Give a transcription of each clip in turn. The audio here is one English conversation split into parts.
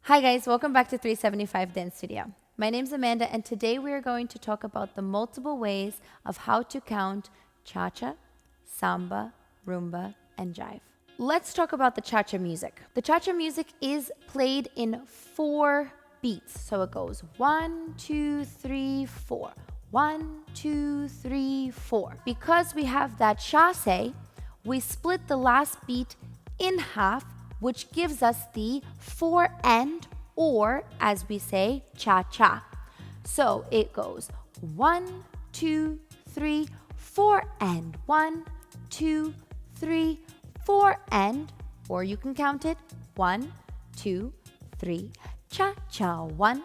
Hi guys, welcome back to 375 Dance Studio. My name's Amanda and today we are going to talk about the multiple ways of how to count cha-cha, samba, rumba, and jive. Let's talk about the cha-cha music. The cha-cha music is played in 4 beats. So it goes 1, 2, 3, 4. 1, 2, 3, 4. Because we have that chasse, we split the last beat in half, which gives us the 4 and, or as we say, cha-cha. So it goes 1, 2, 3, 4 and 1, 2, 3, 4 and, or you can count it 1, 2, 3, cha-cha 1,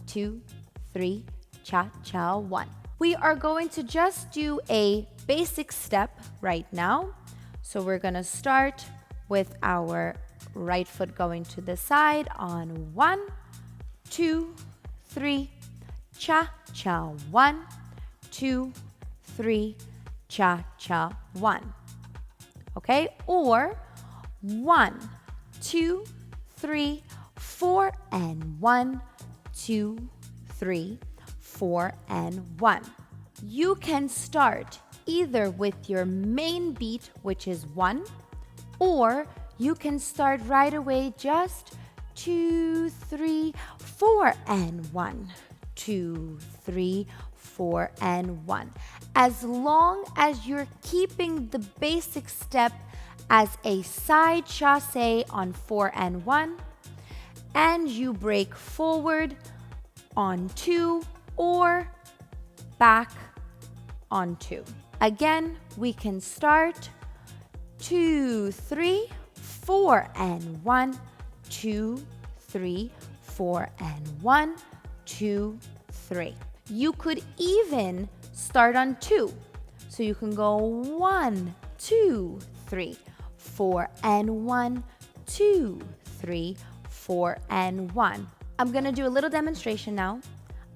2, 3, cha-cha 1. We are going to just do a basic step right now. So we're gonna start with our right foot going to the side on 1, 2, 3, cha-cha 1, 2, 3, cha-cha 1. Okay, or 1, 2, 3, 4 and 1, 2, 3, 4 and 1. You can start either with your main beat, which is 1, or you can start right away just 2, 3, 4 and 1, 2, 3, 4 and 1. As long as you're keeping the basic step as a side chasse on 4 and 1, and you break forward on 2 or back on 2. Again, we can start 2, 3, 4 and 1, 2, 3, 4 and 1, 2, 3. You could even start on 2. So you can go 1, 2, 3, 4 and 1, 2, 3, 4 and 1. I'm gonna do a little demonstration now.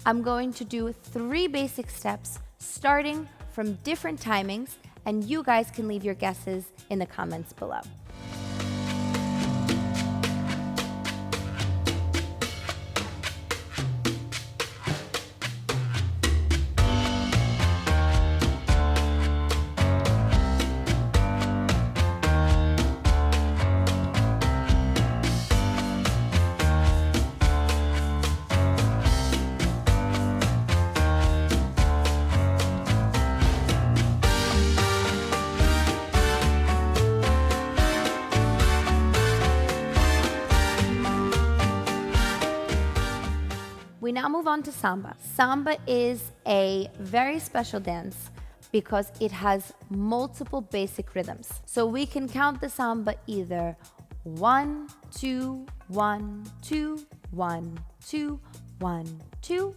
I'm going to do 3 basic steps starting from different timings, and you guys can leave your guesses in the comments below. We now move on to samba. Samba is a very special dance because it has multiple basic rhythms. So we can count the samba either 1, 2, 1, 2, 1, 2, 1, 2,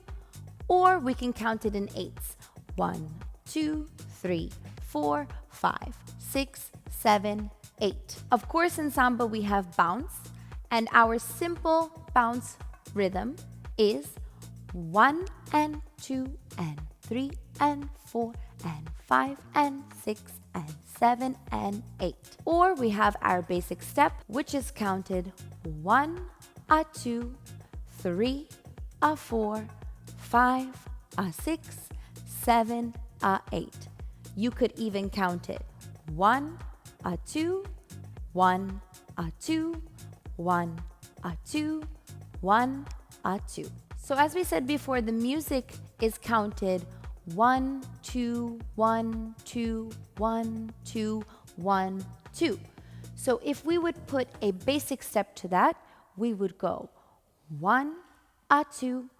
or we can count it in 8s. 1, 2, 3, 4, 5, 6, 7, 8. Of course, in samba we have bounce, and our simple bounce rhythm is 1 and 2 and 3 and 4 and 5 and 6 and 7 and 8. Or we have our basic step, which is counted 1, a 2, 3, a 4, 5, a 6, 7, a 8. You could even count it 1, a 2, 1, a 2, 1, a 2, 1, a 2. So as we said before, the music is counted 1, 2, 1, 2, 1, 2, 1, 2. So if we would put a basic step to that, we would go 1, a 2,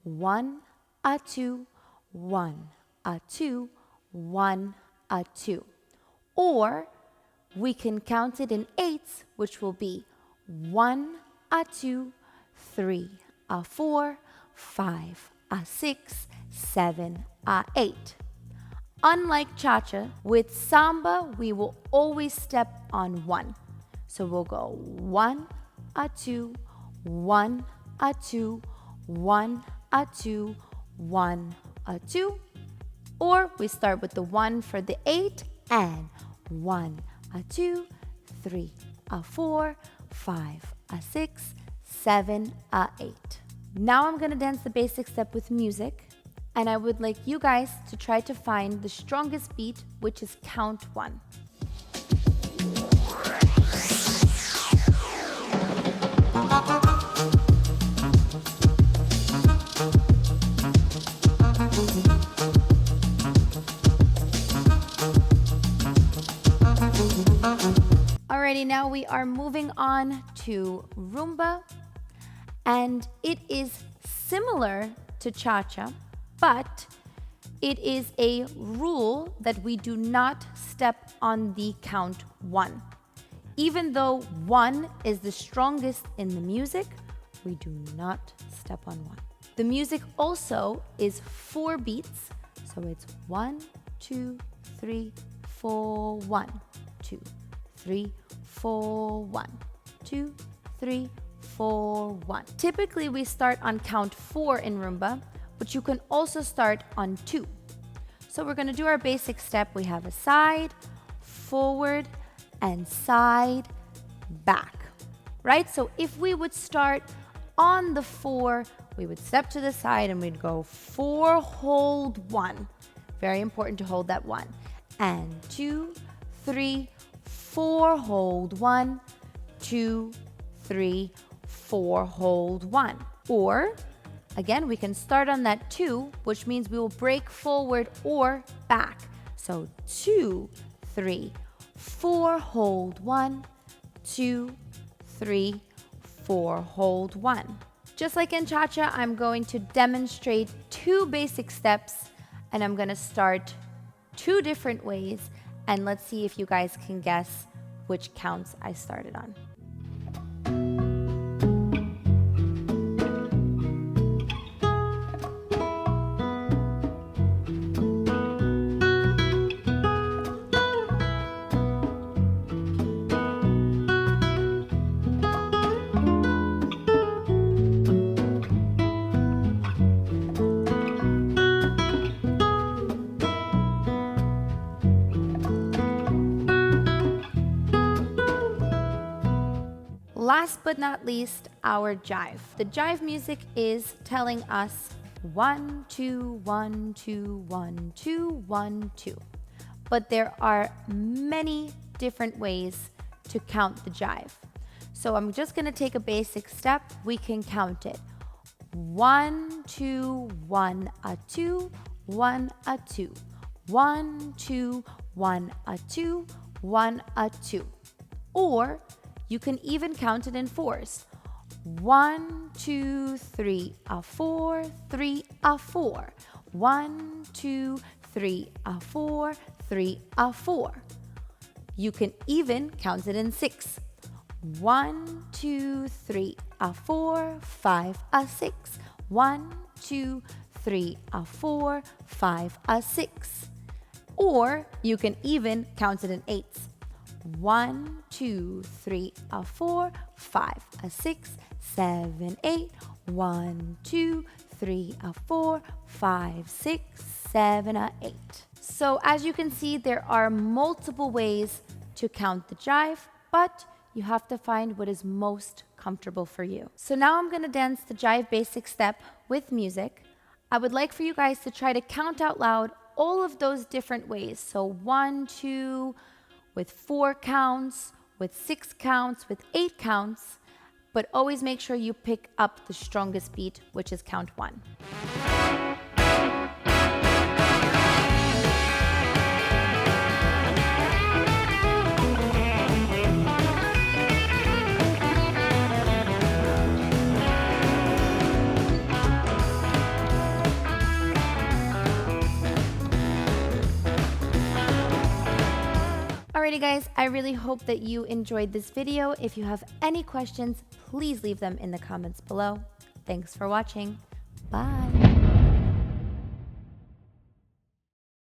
1, a 2, 1, a 2, 1, a 2. Or we can count it in 8s, which will be 1, a 2, 3, a 4, 5, a 6, 7, a 8. Unlike cha-cha, with samba, we will always step on 1. So we'll go 1, a 2, 1, a 2, 1, a 2, 1, a 2. Or we start with the 1 for the 8 and 1, a 2, 3, a 4, 5, a 6, 7, 8. Now I'm gonna dance the basic step with music, and I would like you guys to try to find the strongest beat, which is count 1. Alrighty, now we are moving on to Rumba, and it is similar to Cha-Cha, but it is a rule that we do not step on the count 1. Even though 1 is the strongest in the music, we do not step on 1. The music also is 4 beats, so it's 1, 2, 3, 4, 1, 2, 3, 4, 1, 2, 3, 4, 1. Typically, we start on count 4 in Rumba, but you can also start on 2. So we're going to do our basic step. We have a side, forward, and side, back, right? So if we would start on the 4, we would step to the side and we'd go 4, hold 1. Very important to hold that 1. And 2, 3, 4, hold 1, 2, 3, 4, hold 1. Or, again, we can start on that 2, which means we will break forward or back. So 2, 3, 4, hold 1, 2, 3, 4, hold 1. Just like in Cha-Cha, I'm going to demonstrate 2 basic steps, and I'm going to start 2 different ways, and let's see if you guys can guess which counts I started on. Last but not least, our jive. The jive music is telling us 1, 2, 1, 2, 1, 2, 1, 2. But there are many different ways to count the jive. So I'm just going to take a basic step. We can count it. 1, 2, 1, a 2, 1, a 2. 1, 2, 1, a 2, 1, a 2. Or you can even count it in 4s. 1, 2, 3, a 4, 3, a 4. 1, 2, 3, a 4, 3, a 4. You can even count it in 6. 1, 2, 3, a 4, 5, a 6. 1, 2, 3, a 4, 5, a 6. Or you can even count it in 8s. 1, 2, 3, a 4, 5, a 6, 7, 8. 1, 2, 3, a 4, 5, 6, 7, a 8. So as you can see, there are multiple ways to count the jive, but you have to find what is most comfortable for you. So now I'm going to dance the jive basic step with music. I would like for you guys to try to count out loud all of those different ways. So 1, 2, with 4 counts, with 6 counts, with 8 counts, but always make sure you pick up the strongest beat, which is count 1. Alrighty guys, I really hope that you enjoyed this video. If you have any questions, please leave them in the comments below. Thanks for watching. Bye.